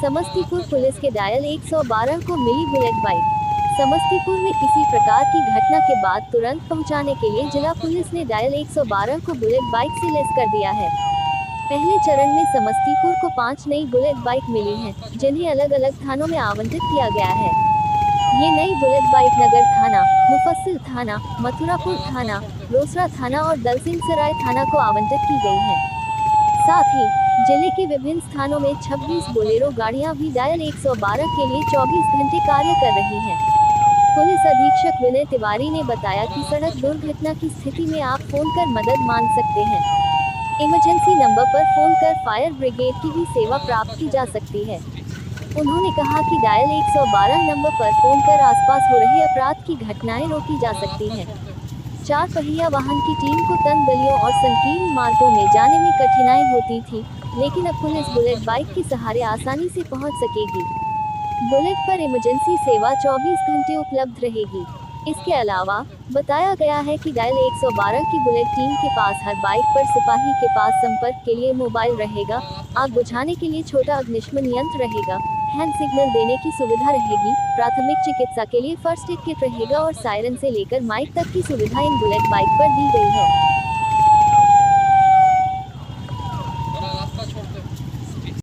Samastipur police के dial 112 को मिली bullet bike. Samastipur में किसी प्रकार की घटना के बाद तुरंत पहुंचाने के लिए जिला पुलिस ने डायल 112 को बुलेट बाइक से लैस कर दिया है। पहले चरण में समस्तीपुर को 5 नई बुलेट बाइक मिली हैं, जिन्हें अलग अलग थानों में आवंटित किया गया है। ये नई बुलेट बाइक नगर थाना, मुफस्सिल थाना, मथुरापुर थाना, रोसड़ा थाना और दलसिंहसराय थाना को आवंटित की गई है। साथ ही जिले के विभिन्न स्थानों में 26 बोलेरो गाड़ियां भी डायल 112 के लिए 24 घंटे कार्य कर रही हैं। पुलिस अधीक्षक विनय तिवारी ने बताया कि सड़क दुर्घटना की स्थिति में आप फोन कर मदद मांग सकते हैं। इमरजेंसी नंबर पर फोन कर फायर ब्रिगेड की भी सेवा प्राप्त की जा सकती है। उन्होंने कहा कि डायल 112 नंबर पर फोन कर आसपास हो रहे अपराध की घटनाएं रोकी जा सकती हैं। 4 पहिया वाहन की टीम को तंग गलियों और संकीर्ण मार्गों में जाने में कठिनाई होती थी, लेकिन अब पुलिस बुलेट बाइक के सहारे आसानी से पहुंच सकेगी। बुलेट पर इमरजेंसी सेवा 24 घंटे उपलब्ध रहेगी। इसके अलावा बताया गया है कि डायल 112 की बुलेट टीम के पास हर बाइक पर सिपाही के पास संपर्क के लिए मोबाइल रहेगा, आग बुझाने के लिए छोटा अग्निशमन यंत्र रहेगा, हैंड सिग्नल देने की सुविधा रहेगी, प्राथमिक चिकित्सा के लिए फर्स्ट एड किट रहेगा और सायरन से लेकर माइक तक की सुविधा इन बुलेट बाइक पर दी गई है।